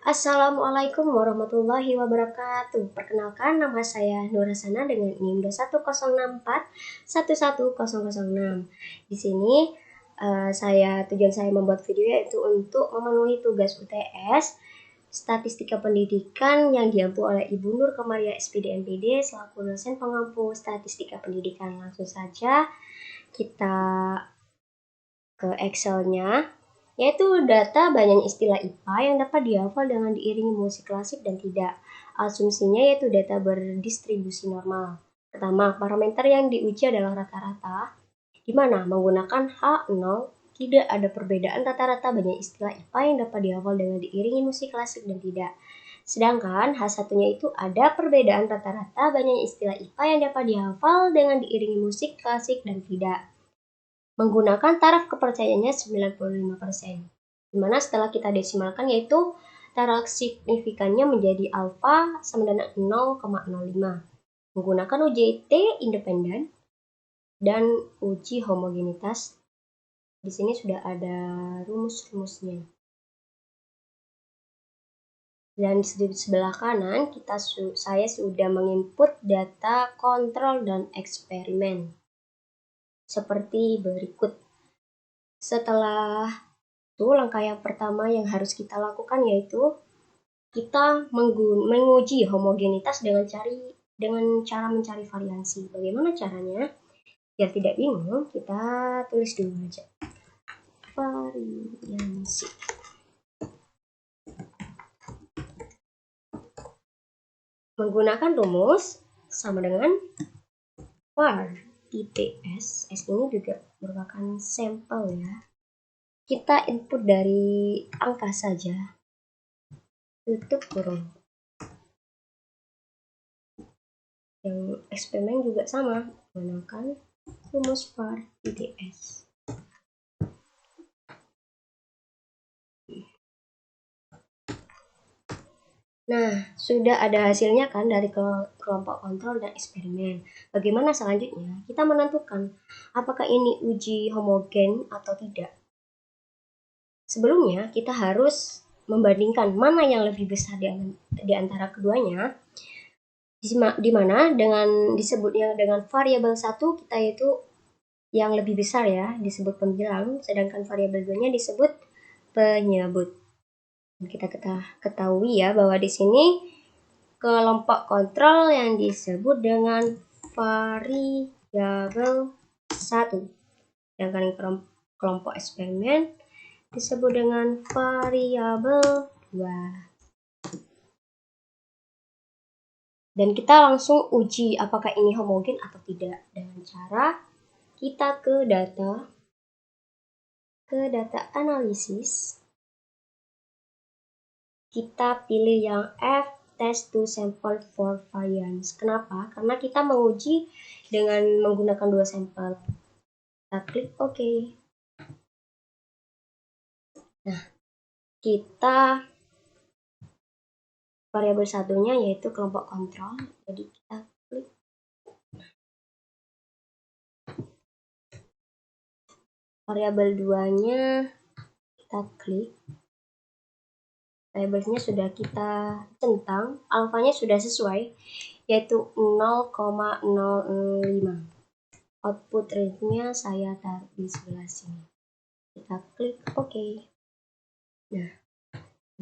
Assalamualaikum warahmatullahi wabarakatuh. Perkenalkan, nama saya Nur Hasana dengan NIM 21064 11006. Di sini tujuan saya membuat video yaitu untuk memenuhi tugas UTS Statistika Pendidikan yang diampu oleh Ibu Nur Kamaria SPD MPD selaku dosen pengampu Statistika Pendidikan. Langsung saja kita ke Excel-nya, yaitu data banyak istilah IPA yang dapat dihafal dengan diiringi musik klasik dan tidak. Asumsinya yaitu data berdistribusi normal. Pertama, parameter yang diuji adalah rata-rata, di mana menggunakan H0 tidak ada perbedaan rata-rata banyak istilah IPA yang dapat dihafal dengan diiringi musik klasik dan tidak. Sedangkan H1-nya itu ada perbedaan rata-rata banyak istilah IPA yang dapat dihafal dengan diiringi musik klasik dan tidak. Menggunakan taraf kepercayaannya 95%. Dimana setelah kita desimalkan yaitu taraf signifikannya menjadi alfa sama dengan 0,05. Menggunakan UJT independen dan uji homogenitas. Di sini sudah ada rumus-rumusnya. Dan di sebelah kanan saya sudah menginput data kontrol dan eksperimen seperti berikut. Setelah itu, langkah yang pertama yang harus kita lakukan yaitu kita menguji homogenitas dengan cara mencari variansi. Bagaimana caranya? Biar tidak bingung, kita tulis dulu aja. Variansi. Menggunakan rumus sama dengan var ITS. S ini juga merupakan sampel ya. Kita input dari angka saja. Tutup kurung. Yang eksperimen juga sama, menggunakan rumus var ITS. Nah, sudah ada hasilnya kan dari kelompok kontrol dan eksperimen. Bagaimana selanjutnya? Kita menentukan apakah ini uji homogen atau tidak. Sebelumnya, kita harus membandingkan mana yang lebih besar di antara keduanya. Di mana dengan disebutnya dengan variabel 1 kita yaitu yang lebih besar ya, disebut pembilang, sedangkan variabel 2-nya disebut penyebut. Kita ketahui ya bahwa di sini kelompok kontrol yang disebut dengan variabel 1, sedangkan kelompok eksperimen disebut dengan variabel 2. Dan kita langsung uji apakah ini homogen atau tidak dengan cara kita ke data analisis. Kita pilih yang F, test to sample for variance. Kenapa? Karena kita menguji dengan menggunakan 2 sampel. Kita klik OK. Nah, kita variabel 1-nya yaitu kelompok kontrol. Jadi kita klik. Variabel 2-nya kita klik. Variabelnya sudah kita centang, alfanya sudah sesuai, yaitu 0,05. Output rate-nya saya taruh di sebelah sini. Kita klik OK. Nah,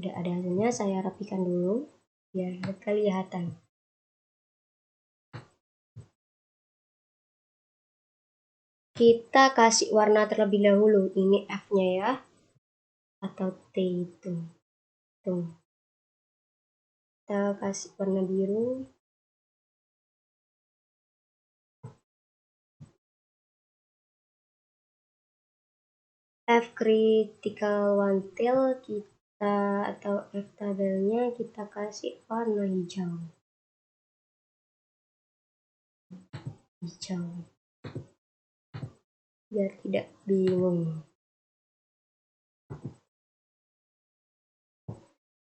udah ada hasilnya, saya rapikan dulu biar kelihatan. Kita kasih warna terlebih dahulu, ini F-nya ya, atau T itu. Tuh. Kita kasih warna biru. F critical one-tail atau F tabelnya kita kasih warna hijau. Biar tidak bingung.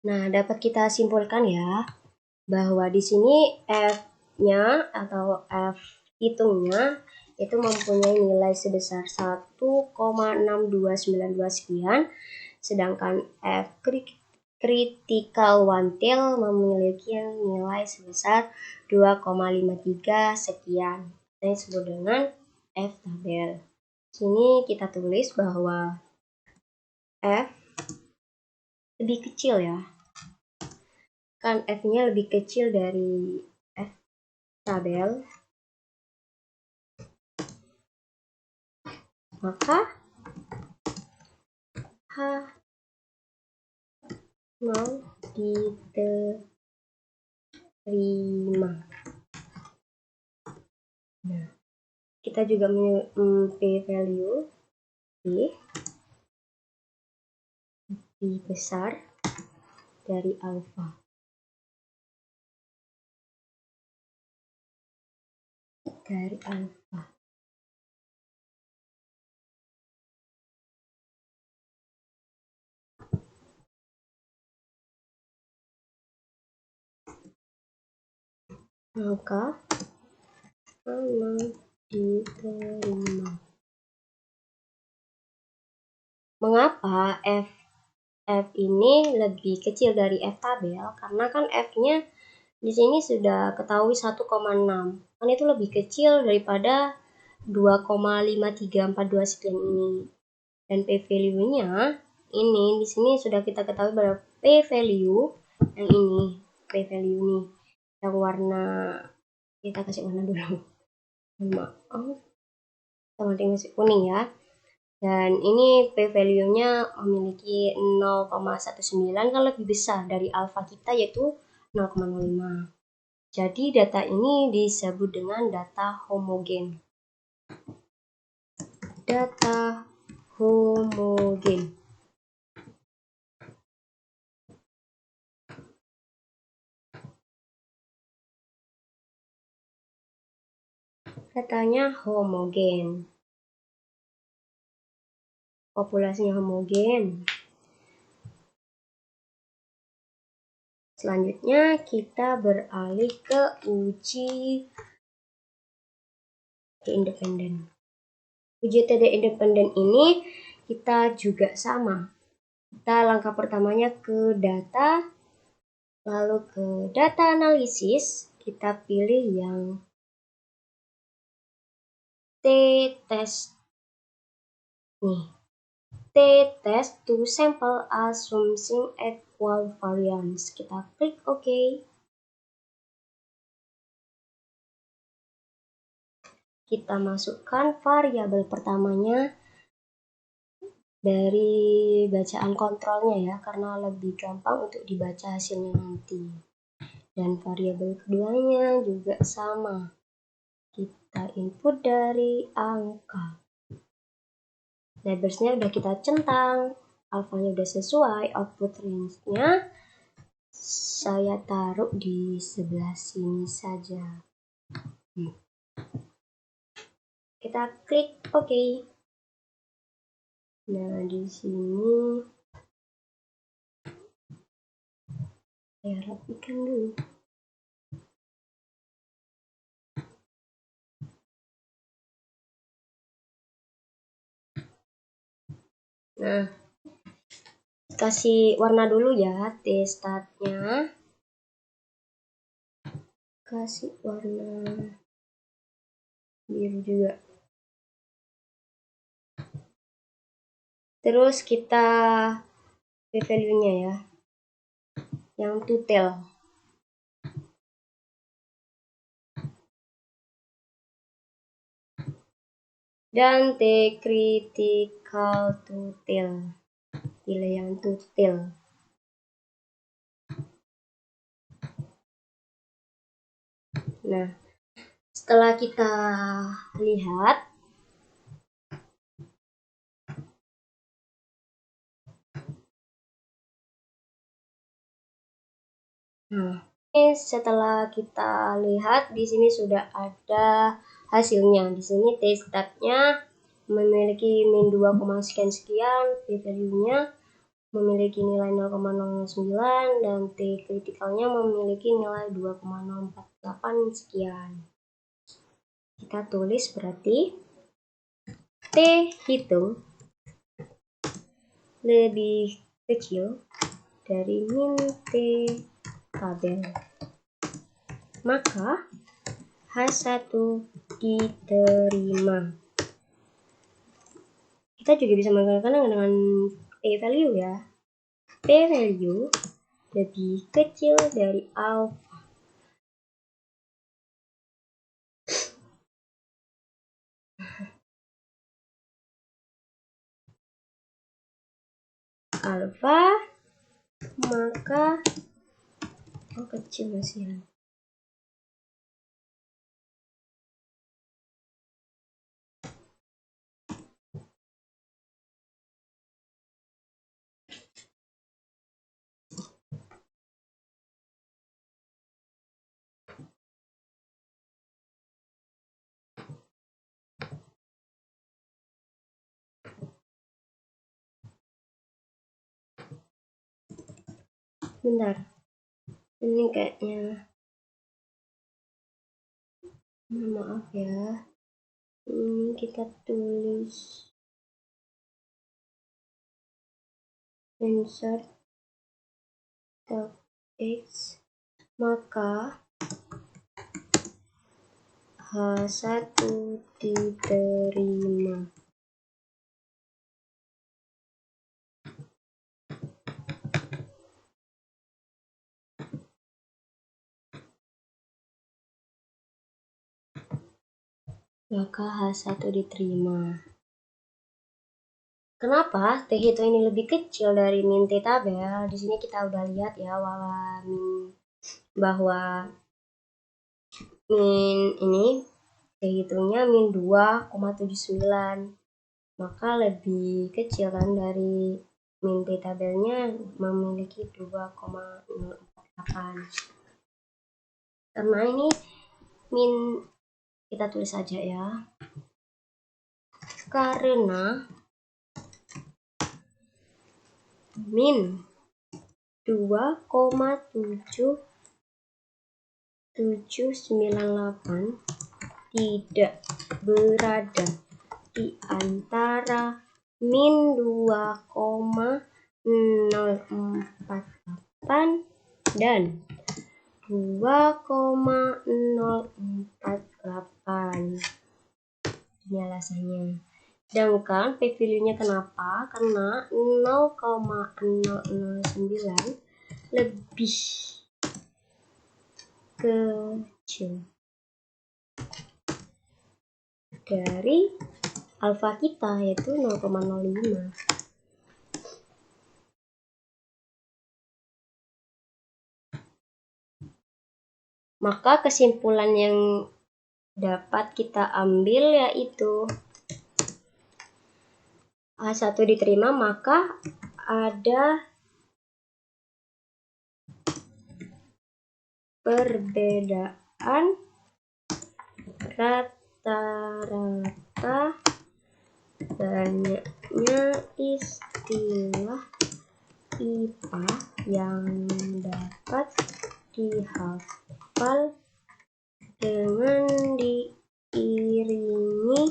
Nah, dapat kita simpulkan ya bahwa di sini F-nya atau F hitungnya itu mempunyai nilai sebesar 1,6292 sekian, sedangkan F critical one tail memiliki nilai sebesar 2,53 sekian. Ini disebut dengan F tabel. Sini kita tulis bahwa F lebih kecil ya. Kan F-nya lebih kecil dari F tabel. Maka H mau diterima. Nah, kita juga p-value lebih besar dari alfa. Maka mau diterima. Mengapa F ini lebih kecil dari F tabel? Karena kan F-nya di sini sudah ketahui 1,6. Kan itu lebih kecil daripada 2,5342 sekian ini. Dan p-value-nya ini di sini sudah kita ketahui bahwa p-value yang ini, p-value ini yang warna, kita kasih warna dulu. Maaf. Kita masih kuning ya. Dan ini p-value-nya memiliki 0,19, kan lebih besar dari alfa kita yaitu 0,05. Jadi data ini disebut dengan data homogen. Data homogen. Datanya homogen. Populasinya homogen. Selanjutnya kita beralih ke uji independen. Uji TD independen ini kita juga sama. Kita langkah pertamanya ke data, lalu ke data analisis, kita pilih yang t-test. Nih, t-test to sample assuming equal variance. Kita klik OK. Kita masukkan variabel pertamanya dari bacaan kontrolnya ya, karena lebih gampang untuk dibaca hasilnya nanti. Dan variabel keduanya juga sama. Kita input dari angka. Labelsnya udah kita centang, alfanya udah sesuai, output range-nya saya taruh di sebelah sini saja. Kita klik OK. Nah, di sini saya rapikan dulu. Nah, kasih warna dulu ya t-statnya. Kasih warna biru juga. Terus kita p-value-nya ya, yang tutel. Dan t-critical tutel. Pilih yang tutel. Nah, setelah kita lihat, setelah kita lihat di sini sudah ada hasilnya. Di sini t-statnya memiliki min 2, sekian, p-value-nya memiliki nilai 0,09 dan t kritikalnya memiliki nilai 2,048 sekian. Kita tulis berarti t hitung lebih kecil dari min T tabel. Maka H1 diterima. Kita juga bisa menggunakan dengan p-value ya. P-value lebih kecil dari alpha. Alpha, maka kecil masih ya. Bentar, ini kayaknya maaf ya, ini kita tulis insert tab X, maka H1 diterima. Maka H1 diterima. Kenapa T itu ini lebih kecil dari min T tabel? Di sini kita udah lihat ya bahwa min ini T hitungnya min 2,79, maka lebih kecil kan dari min T tabelnya memiliki 2,048. Karena ini min, kita tulis saja ya, karena min 2,7798 tidak berada di antara min 2,048 dan 2,048. Ini alasannya. Sedangkan p-value-nya kenapa? Karena 0,009 lebih kecil dari alfa kita, yaitu 0,05. Maka kesimpulan yang dapat kita ambil yaitu H1 diterima, maka ada perbedaan rata-rata banyaknya istilah IPA yang dapat dihafal dengan diiringi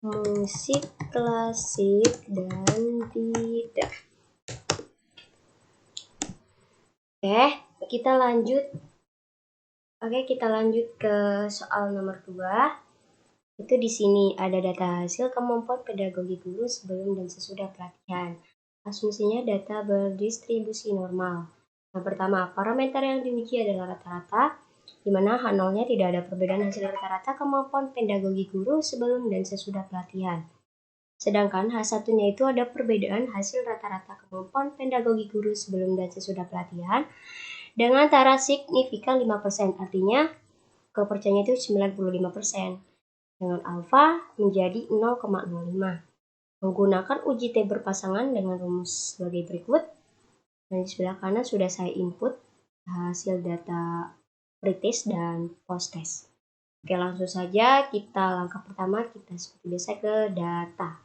musik klasik dan tidak. Kita lanjut ke soal nomor 2. Itu di sini ada data hasil kemampuan pedagogi guru sebelum dan sesudah pelatihan. Asumsinya data berdistribusi normal. Yang pertama, parameter yang diuji adalah rata-rata, di mana H0-nya tidak ada perbedaan hasil rata-rata kemampuan pedagogi guru sebelum dan sesudah pelatihan. Sedangkan H1-nya itu ada perbedaan hasil rata-rata kemampuan pedagogi guru sebelum dan sesudah pelatihan dengan taraf signifikan 5%, artinya kepercayaan itu 95%. Dengan alfa menjadi 0,05. Menggunakan uji T berpasangan dengan rumus sebagai berikut. Dan di sebelah kanan sudah saya input hasil data pretest dan post-test. Oke, langsung saja langkah pertama kita seperti biasa ke data.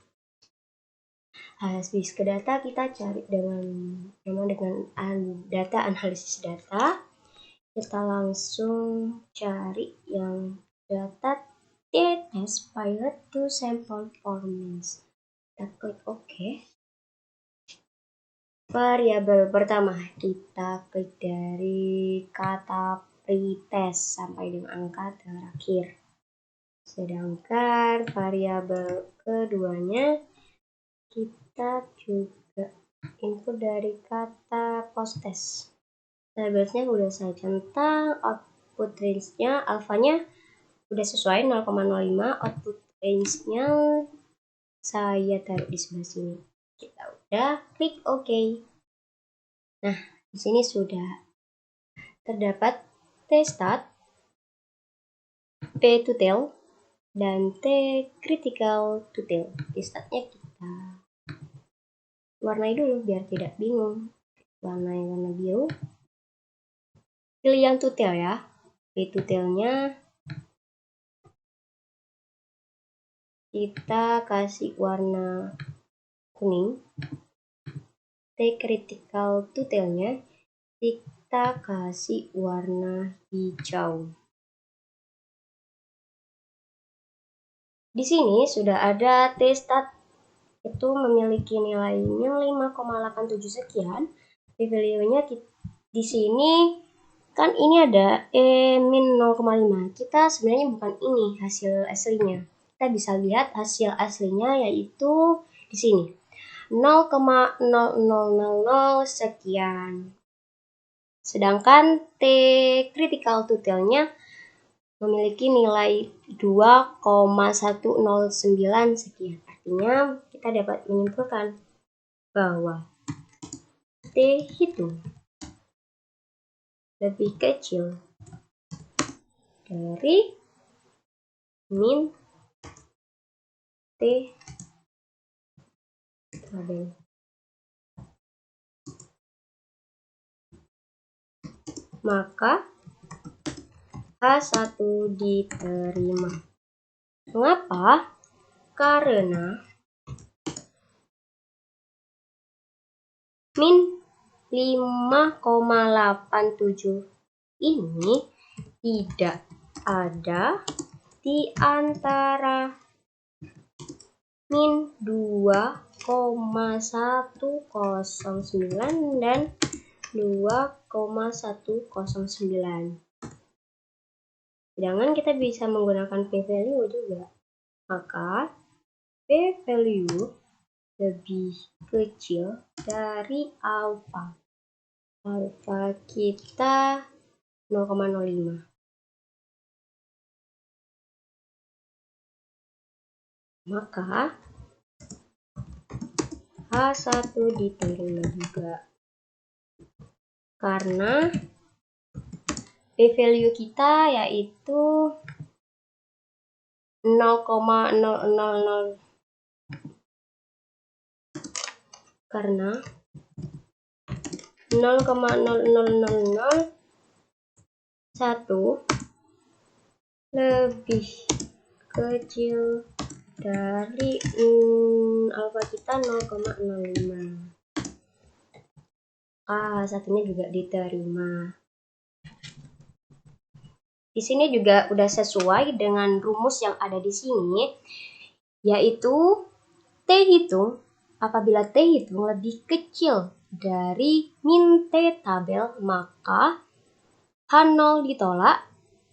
Habis ke data kita cari dengan data analisis data. Kita langsung cari yang data test pilot to sample performance. Kita klik OK. variabel pertama kita klik dari kata pretest sampai dengan angka terakhir. Sedangkan variabel keduanya kita juga input dari kata posttest. Variabelnya udah saya centang, output range-nya alfanya udah sesuai 0,05, output range-nya saya taruh di sebelah sini. Kita udah klik OK. Nah, di sini sudah terdapat T-start, P-to-tail, dan T-critical to-tail. T-startnya kita warnai dulu biar tidak bingung. Warnai warna biru. Pilih yang to-tail ya. P-to-tailnya kita kasih warna kuning. T-critical to-tailnya kita kasih warna hijau. Di sini sudah ada T-start, itu memiliki nilainya 5,87 sekian. P-value-nya di sini kan ini ada min 0,5. Kita sebenarnya bukan ini hasil aslinya. Kita bisa lihat hasil aslinya yaitu di sini 0,0000 sekian. Sedangkan T critical to-tailnya memiliki nilai 2,109 sekian. Artinya kita dapat menyimpulkan bahwa T hitung lebih kecil dari min T tabel. Maka H1 diterima. Mengapa? Karena min 5,87 ini tidak ada di antara min 2,109 dan 2,109. Sedangkan kita bisa menggunakan p-value juga. Maka p-value lebih kecil dari alfa. Alfa kita 0,05. Maka H1 diterima juga. Karena p-value kita yaitu 0,000. Karena 0,0001 lebih kecil dari alfa kita 0,05. Satunya juga diterima. Di sini juga udah sesuai dengan rumus yang ada di sini, yaitu T hitung apabila T hitung lebih kecil dari min T tabel, maka H0 ditolak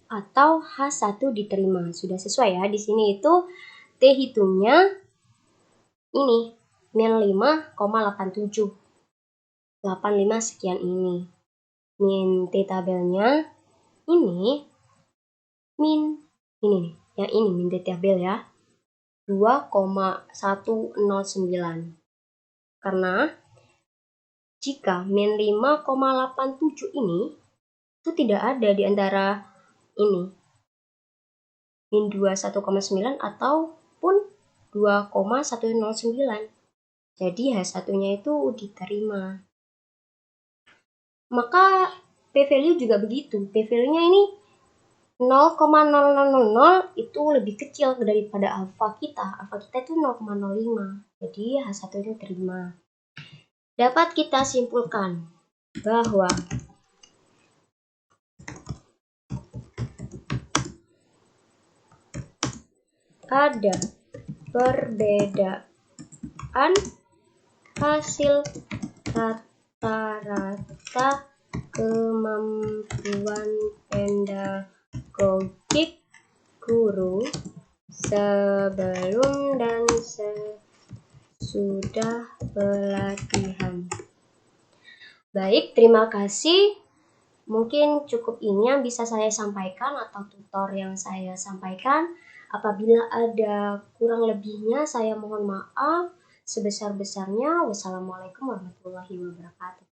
atau H1 diterima. Sudah sesuai ya. Di sini itu T hitungnya ini min 5,87. 85 sekian ini. Min T tabelnya ini min ini nih, yang ini min T tabel ya. 2,109. Karena jika min 5,87 ini itu tidak ada di antara ini min 21,9 ataupun 2,109. Jadi H1-nya itu diterima. Maka p-value juga begitu. P-value-nya ini 0,0000 itu lebih kecil daripada alfa kita. Alfa kita itu 0,05. Jadi H1 diterima. Dapat kita simpulkan bahwa ada perbedaan hasil rata-rata kemampuan pedagogik guru sebelum dan sesudah pelatihan. Baik, terima kasih. Mungkin cukup ini yang bisa saya sampaikan atau tutor yang saya sampaikan. Apabila ada kurang lebihnya, saya mohon maaf sebesar-besarnya. Wassalamualaikum warahmatullahi wabarakatuh.